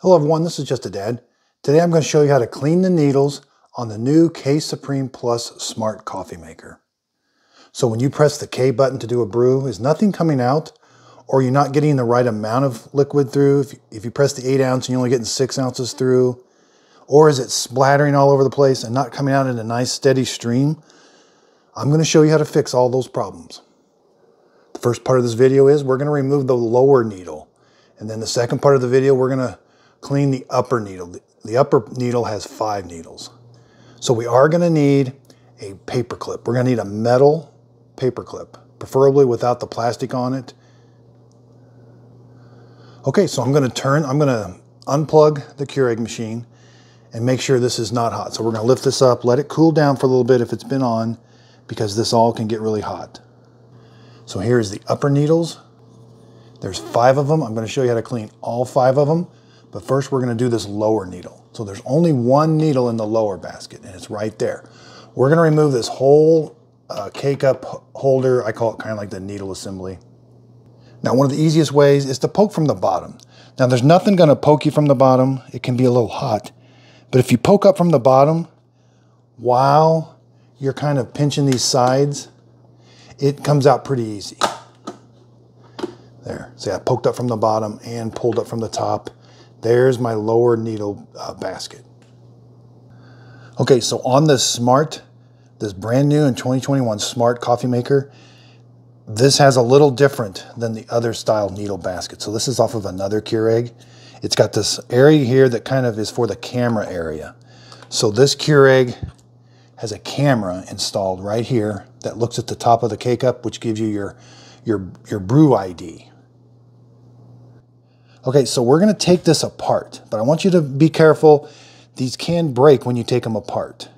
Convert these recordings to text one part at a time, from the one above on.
Hello everyone, this is Just a Dad. Today I'm going to show you how to clean the needles on the new K Supreme Plus Smart Coffee Maker. So when you press the K button to do a brew, is nothing coming out or you're not getting the right amount of liquid through? If you press the 8 ounce and you're only getting 6 ounces through, or is it splattering all over the place and not coming out in a nice steady stream? I'm going to show you how to fix all those problems. The first part of this video is we're going to remove the lower needle. And then the second part of the video, we're going to clean the upper needle. The upper needle has 5 needles. So we are going to need a paper clip. We're going to need a metal paper clip, preferably without the plastic on it. Okay, so I'm going to unplug the Keurig machine and make sure this is not hot. So we're going to lift this up, let it cool down for a little bit if it's been on, because this all can get really hot. So here's the upper needles. There's 5 of them. I'm going to show you how to clean all 5 of them. But first we're going to do this lower needle. So there's only 1 needle in the lower basket and it's right there. We're going to remove this whole K-cup holder. I call it kind of like the needle assembly. Now one of the easiest ways is to poke from the bottom. Now there's nothing going to poke you from the bottom. It can be a little hot. But if you poke up from the bottom while you're kind of pinching these sides, it comes out pretty easy. There. See, I poked up from the bottom and pulled up from the top. There's my lower needle basket. Okay, so on this brand new in 2021 Smart Coffee Maker, this has a little different than the other style needle basket. So this is off of another Keurig. It's got this area here that kind of is for the camera area. So this Keurig has a camera installed right here that looks at the top of the K-cup, which gives you your brew ID. Okay, so we're going to take this apart, but I want you to be careful. These can break when you take them apart.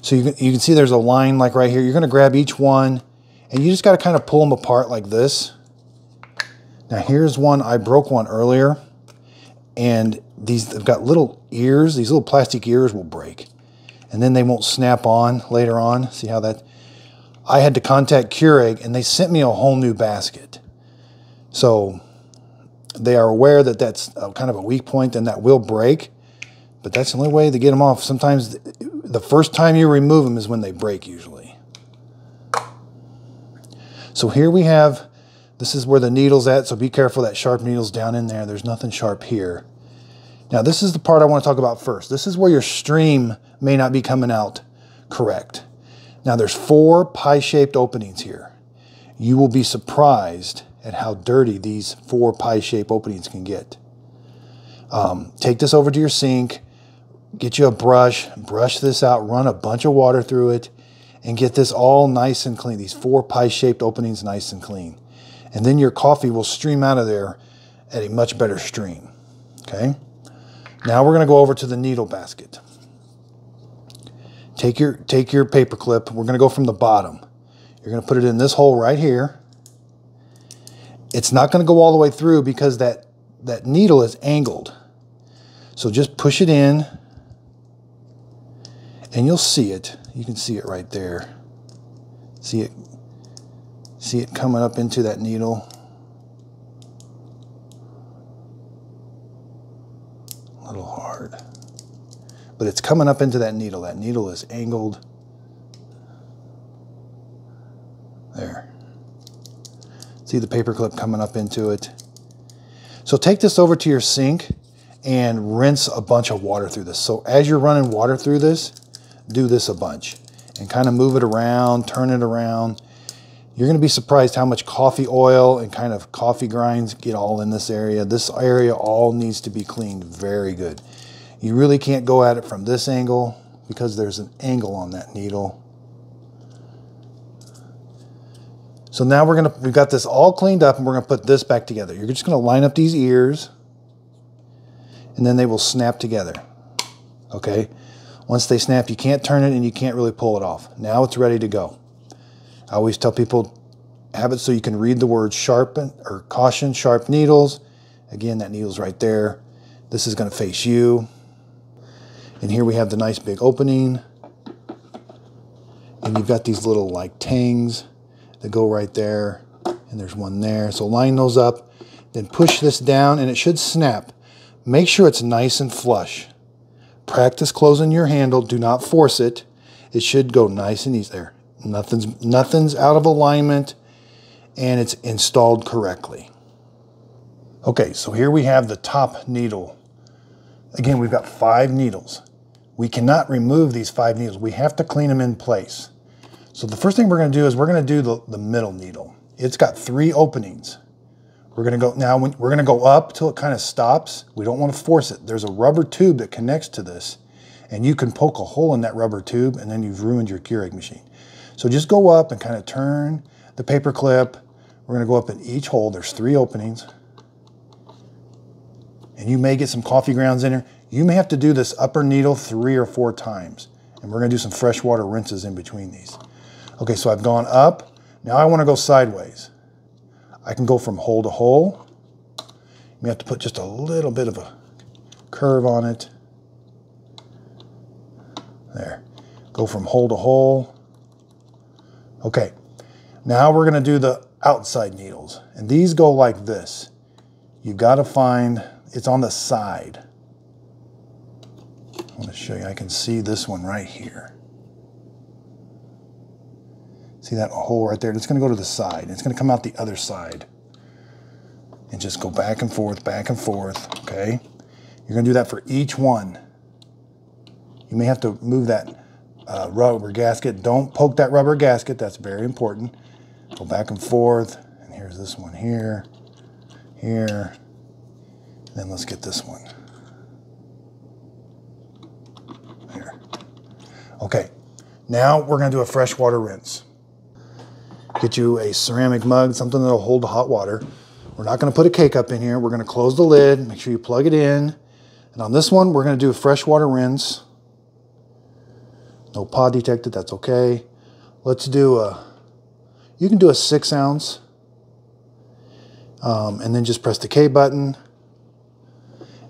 So you can see there's a line like right here. You're going to grab each one, and you just got to kind of pull them apart like this. Now here's one. I broke one earlier, and they've got little ears. These little plastic ears will break, and then they won't snap on later on. See how that? I had to contact Keurig, and they sent me a whole new basket. So they are aware that that's kind of a weak point and that will break, but that's the only way to get them off. Sometimes the first time you remove them is when they break usually. So here we have, this is where the needle's at, so be careful, that sharp needle's down in there. There's nothing sharp here. Now this is the part I want to talk about first. This is where your stream may not be coming out correct. Now there's 4 pie-shaped openings here. You will be surprised at how dirty these 4 pie-shaped openings can get. Take this over to your sink, get you a brush this out, run a bunch of water through it, and get this all nice and clean. These 4 pie-shaped openings nice and clean. And then your coffee will stream out of there at a much better stream. Okay? Now we're going to go over to the needle basket. Take your paper clip. We're going to go from the bottom. You're going to put it in this hole right here. It's not going to go all the way through because that needle is angled. So just push it in and you'll see it. You can see it right there. See it coming up into that needle. A little hard. But it's coming up into that needle. That needle is angled. There. See the paper clip coming up into it. So take this over to your sink and rinse a bunch of water through this. So as you're running water through this, do this a bunch and kind of move it around, turn it around. You're going to be surprised how much coffee oil and kind of coffee grinds get all in this area. This area all needs to be cleaned very good. You really can't go at it from this angle because there's an angle on that needle. So now we've got this all cleaned up and we're going to put this back together. You're just going to line up these ears and then they will snap together. Okay? Once they snap, you can't turn it and you can't really pull it off. Now it's ready to go. I always tell people, have it so you can read the word sharpen or caution, sharp needles. Again, that needle's right there. This is going to face you. And here we have the nice big opening. And you've got these little like tangs that go right there, and there's one there. So line those up, then push this down, and it should snap. Make sure it's nice and flush. Practice closing your handle. Do not force it. It should go nice and easy there. Nothing's out of alignment, and it's installed correctly. Okay, so here we have the top needle. Again, we've got 5 needles. We cannot remove these 5 needles. We have to clean them in place. So the first thing we're going to do is we're going to do the middle needle. It's got 3 openings. We're going to go now. We're going to go up till it kind of stops. We don't want to force it. There's a rubber tube that connects to this, and you can poke a hole in that rubber tube, and then you've ruined your Keurig machine. So just go up and kind of turn the paper clip. We're going to go up in each hole. There's 3 openings, and you may get some coffee grounds in there. You may have to do this upper needle 3 or 4 times, and we're going to do some freshwater rinses in between these. Okay, so I've gone up. Now I want to go sideways. I can go from hole to hole. You have to put just a little bit of a curve on it. There. Go from hole to hole. Okay. Now we're going to do the outside needles. And these go like this. You've got to find, it's on the side. I want to show you. I can see this one right here. See that hole right there? It's going to go to the side. It's going to come out the other side. And just go back and forth, okay? You're going to do that for each one. You may have to move that rubber gasket. Don't poke that rubber gasket. That's very important. Go back and forth. And here's this one here, here. And then let's get this one. Here. Okay. Now we're going to do a freshwater rinse. Get you a ceramic mug, something that'll hold the hot water. We're not going to put a K-cup in here. We're going to close the lid. Make sure you plug it in. And on this one, we're going to do a freshwater rinse. No pod detected. That's okay. Let's do you can do a 6 ounce. And then just press the K button.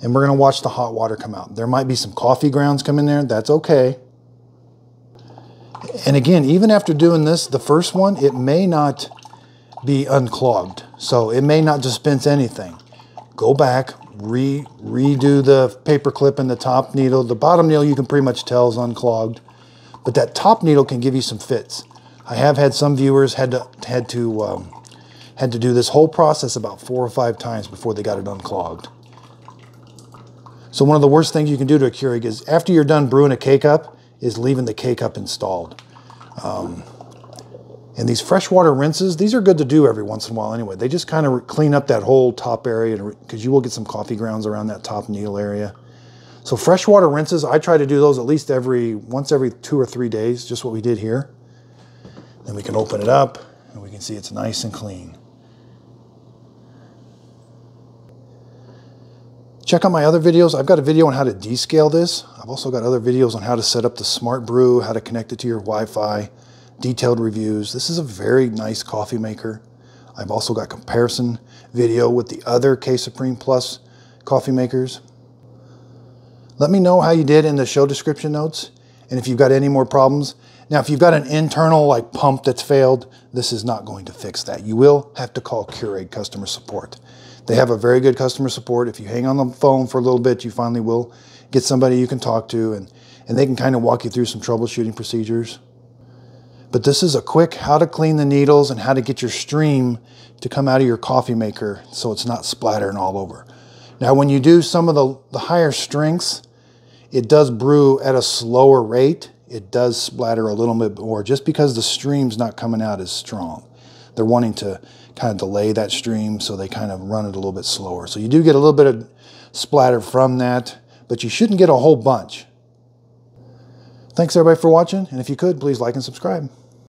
And we're going to watch the hot water come out. There might be some coffee grounds come in there. That's okay. And again, even after doing this, the first one, it may not be unclogged. So it may not dispense anything. Go back, redo the paper clip in the top needle. The bottom needle you can pretty much tell is unclogged. But that top needle can give you some fits. I have had some viewers had to do this whole process about 4 or 5 times before they got it unclogged. So one of the worst things you can do to a Keurig is after you're done brewing a K-cup, is leaving the K-cup installed. And these freshwater rinses, these are good to do every once in a while anyway. They just kind of clean up that whole top area because you will get some coffee grounds around that top needle area. So freshwater rinses, I try to do those at least once every 2 or 3 days, just what we did here. Then we can open it up and we can see it's nice and clean. Check out my other videos. I've got a video on how to descale this. I've also got other videos on how to set up the Smart Brew, how to connect it to your Wi-Fi, detailed reviews. This is a very nice coffee maker. I've also got comparison video with the other K-Supreme Plus coffee makers. Let me know how you did in the show description notes and if you've got any more problems. Now, if you've got an internal like pump that's failed, this is not going to fix that. You will have to call Keurig customer support. They have a very good customer support. If you hang on the phone for a little bit, you finally will get somebody you can talk to, and they can kind of walk you through some troubleshooting procedures. But this is a quick how to clean the needles and how to get your stream to come out of your coffee maker so it's not splattering all over. Now, when you do some of the higher strengths, it does brew at a slower rate. It does splatter a little bit more just because the stream's not coming out as strong. They're wanting to kind of delay that stream, so they kind of run it a little bit slower. So you do get a little bit of splatter from that, but you shouldn't get a whole bunch. Thanks everybody for watching, and if you could, please like and subscribe.